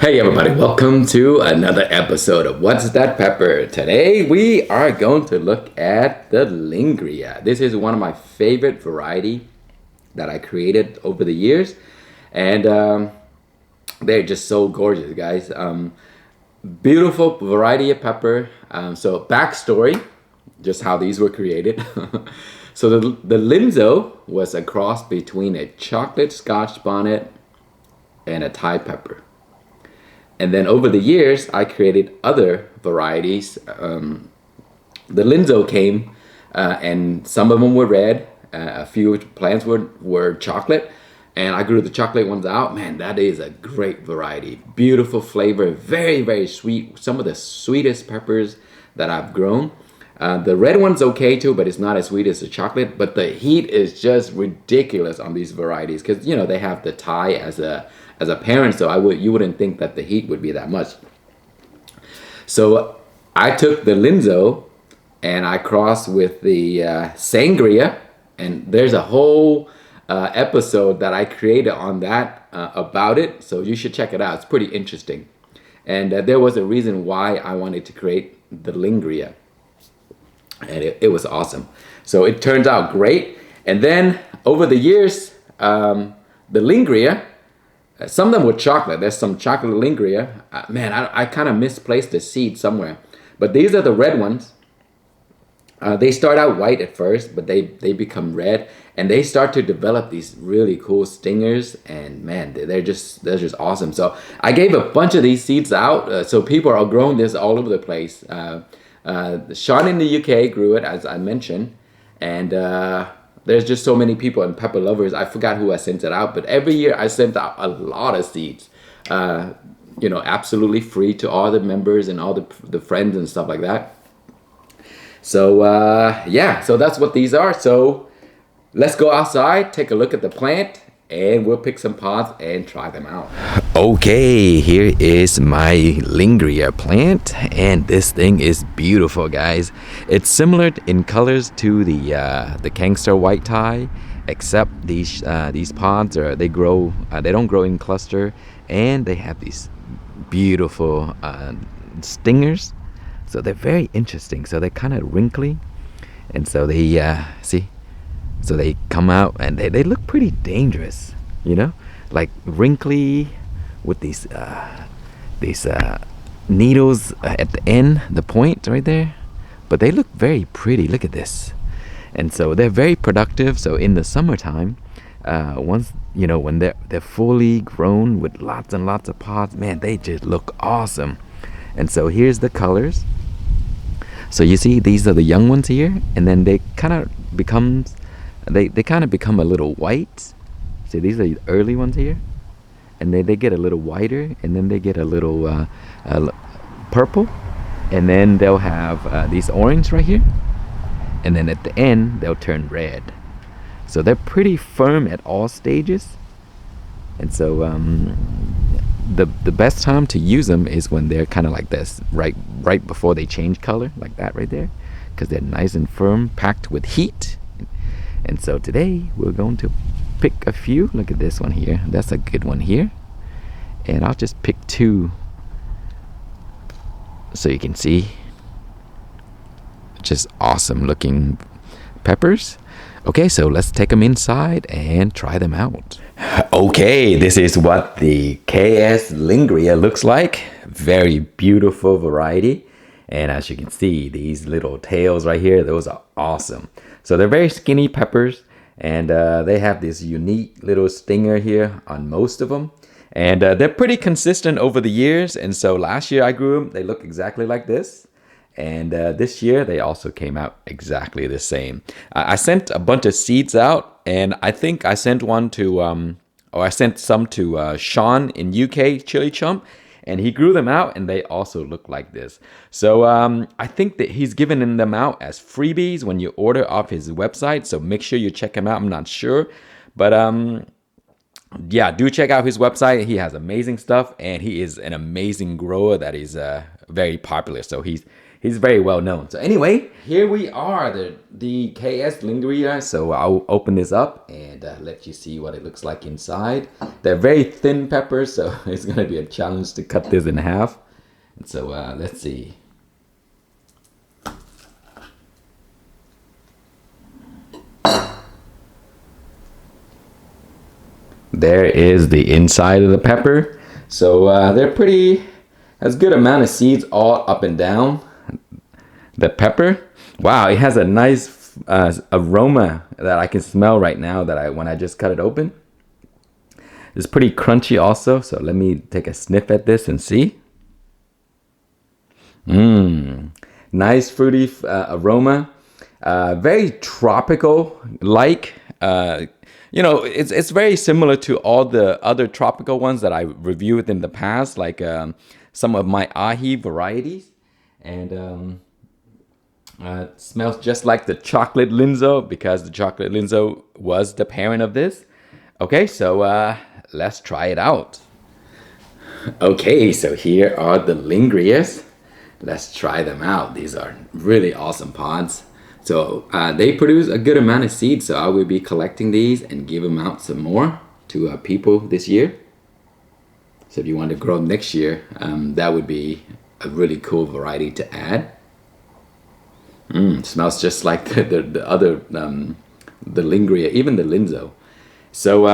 Hey everybody, welcome to another episode of What's That Pepper? Today we are going to look at the Lingria. This is one of my favorite variety that I created over the years, and they're just so gorgeous, guys. Beautiful variety of pepper. So backstory, just how these were created. So the Linzo was a cross between a chocolate Scotch bonnet and a Thai pepper. And then over the years, I created other varieties. The Linzo came, and some of them were red. A few plants were chocolate, and I grew the chocolate ones out. Man, that is a great variety. Beautiful flavor, very, very sweet. Some of the sweetest peppers that I've grown. The red one's okay too, but it's not as sweet as the chocolate. But the heat is just ridiculous on these varieties because they have the Thai as a parent, so you wouldn't think that the heat would be that much. So I took the Linzo and I crossed with the Sangria, and there's a whole episode that I created on that about it. So you should check it out. It's pretty interesting, and there was a reason why I wanted to create the Lingria. And it was awesome. So it turns out great. And then over the years, the Lingria, some of them were chocolate. There's some chocolate Lingria. Man, I kind of misplaced the seed somewhere. But these are the red ones. They start out white at first, but they become red. And they start to develop these really cool stingers. And man, they're just awesome. So I gave a bunch of these seeds out. So people are growing this all over the place. Sean in the UK grew it, as I mentioned, and there's just so many people and pepper lovers. I forgot who I sent it out, but every year I sent out a lot of seeds, absolutely free to all the members and all the friends and stuff like that. So so that's what these are. So let's go outside, take a look at the plant, and we'll pick some pods and try them out. Okay, here is my Lingria plant, and this thing is beautiful, guys. It's similar in colors to the Khang Starr white Thai, except these pods they don't grow in cluster, and they have these beautiful stingers. So they're very interesting. So they're kind of wrinkly, and so they so they come out and they look pretty dangerous, like wrinkly with these needles at the end, the point right there. But they look very pretty. Look at this. And so they're very productive. So in the summertime, once when they're fully grown with lots and lots of pods, man, they just look awesome. And so here's the colors. So you see, these are the young ones here, and then they kind of become a little white. See, these are the early ones here, and they get a little whiter, and then they get a little purple, and then they'll have these orange right here, and then at the end they'll turn red. So they're pretty firm at all stages, and so the best time to use them is when they're kind of like this, right before they change color, like that right there, because they're nice and firm, packed with heat. And so today we're going to pick a few. Look at this one here. That's a good one here. And I'll just pick two so you can see. Just awesome looking peppers. Okay, so let's take them inside and try them out. Okay, this is what the KS Lingria looks like. Very beautiful variety. And as you can see, these little tails right here, those are awesome. So they're very skinny peppers, and they have this unique little stinger here on most of them. And they're pretty consistent over the years. And so last year I grew them, they look exactly like this. And this year they also came out exactly the same. I sent a bunch of seeds out, and I think I sent I sent some to Sean in UK, Chili Chump, and he grew them out, and they also look like this. So I think that he's giving them out as freebies when you order off his website. So make sure you check him out. I'm not sure, but do check out his website. He has amazing stuff, and he is an amazing grower that is very popular. So He's very well known. So anyway, here we are, the KS Lingria. So I'll open this up and let you see what it looks like inside. They're very thin peppers, so it's gonna be a challenge to cut this in half. And so let's see. There is the inside of the pepper. So they're pretty, has good amount of seeds all up and down the pepper. Wow, it has a nice aroma that I can smell right now when I just cut it open. It's pretty crunchy also, so let me take a sniff at this and see. Nice fruity aroma. Very tropical like. You know, it's very similar to all the other tropical ones that I reviewed in the past, like some of my ahi varieties. And it smells just like the chocolate linzo, because the chocolate linzo was the parent of this. Okay, so let's try it out. Okay, so here are the Lingrias. Let's try them out. These are really awesome pods. So they produce a good amount of seeds, so I will be collecting these and give them out some more to people this year. So if you want to grow next year, that would be a really cool variety to add. Smells just like the other, the Lingria, even the linzo. So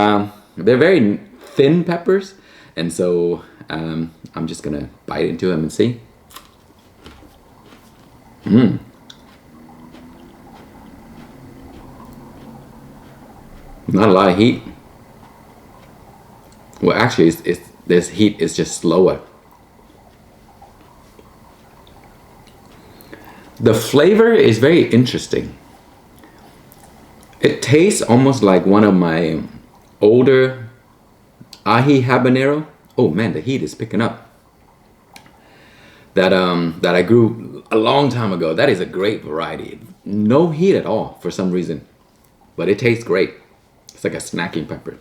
they're very thin peppers, and so I'm just gonna bite into them and see. Not a lot of heat. Well, actually, this heat is just slower. The flavor is very interesting. It tastes almost like one of my older ahi habanero. Oh man, the heat is picking up. That I grew a long time ago. That is a great variety. No heat at all for some reason, but it tastes great. It's like a snacking pepper.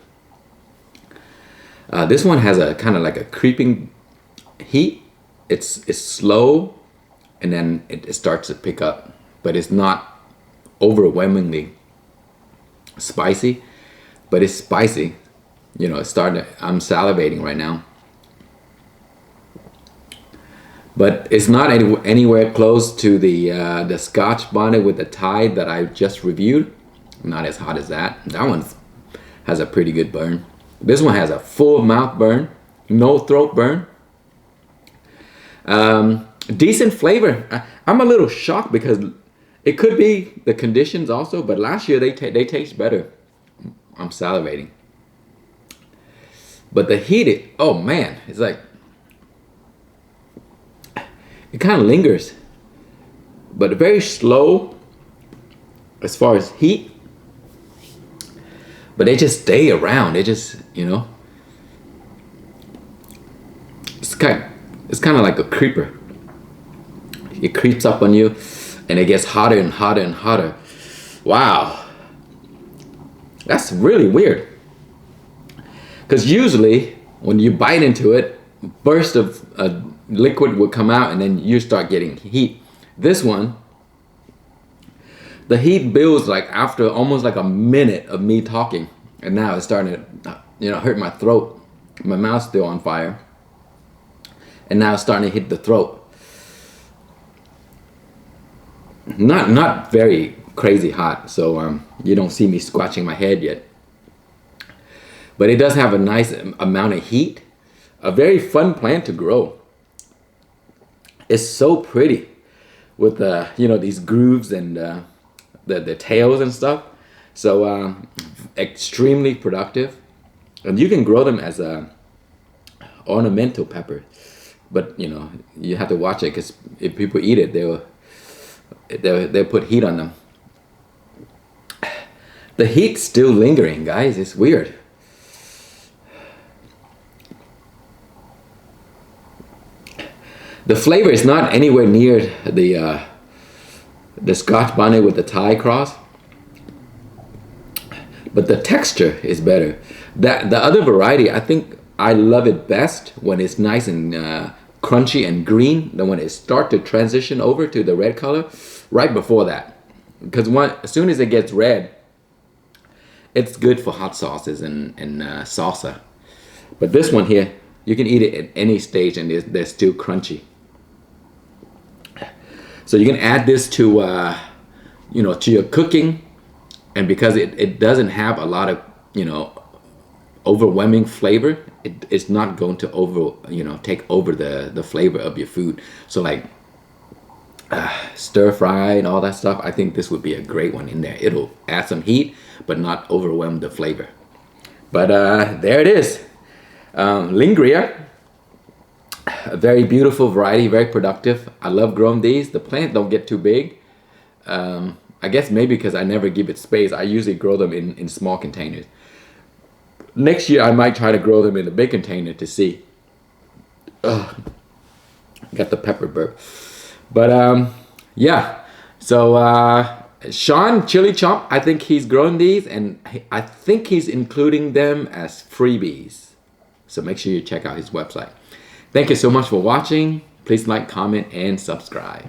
This one has a kind of like a creeping heat. It's slow, and then it starts to pick up, but it's not overwhelmingly spicy, but it's spicy. You know, it's starting to, I'm salivating right now. But it's not anywhere close to the Scotch bonnet with the tide that I just reviewed. Not as hot as that. That one has a pretty good burn. This one has a full mouth burn, no throat burn. Decent flavor. I'm a little shocked because it could be the conditions also, but last year they taste better. I'm salivating. But the heat, oh man, it's like, it kind of lingers, but very slow as far as heat. But they just stay around. They just, you know, it's kind of like a creeper. It creeps up on you, and it gets hotter and hotter and hotter. Wow, that's really weird. Because usually when you bite into it, burst of liquid will come out, and then you start getting heat. This one, the heat builds like after almost like a minute of me talking, and now it's starting to, you know, hurt my throat. My mouth's still on fire, and now it's starting to hit the throat. Not very crazy hot, so you don't see me scratching my head yet. But it does have a nice amount of heat. A very fun plant to grow. It's so pretty with you know, these grooves and the tails and stuff. So extremely productive, and you can grow them as a ornamental pepper. But you know, you have to watch it, because if people eat it, they'll put heat on them. The heat's still lingering, guys. It's weird. The flavor is not anywhere near the Scotch bonnet with the Thai cross, but the texture is better. The other variety, I think I love it best when it's nice and crunchy and green. Then when it start to transition over to the red color, right before that, because as soon as it gets red, it's good for hot sauces and salsa. But this one here, you can eat it at any stage and they're still crunchy. So you can add this to to your cooking, and because it doesn't have a lot of overwhelming flavor, it's not going to take over the flavor of your food. So like stir fry and all that stuff, I think this would be a great one in there. It'll add some heat but not overwhelm the flavor. But there it is. Lingria, a very beautiful variety, very productive. I love growing these. The plants don't get too big. I guess maybe because I never give it space. I usually grow them in small containers. Next year I might try to grow them in a big container to see. Got the pepper burp. But yeah, so Sean Chili Chomp, I think he's growing these, and I think he's including them as freebies. So make sure you check out his website. Thank you so much for watching. Please like, comment, and subscribe.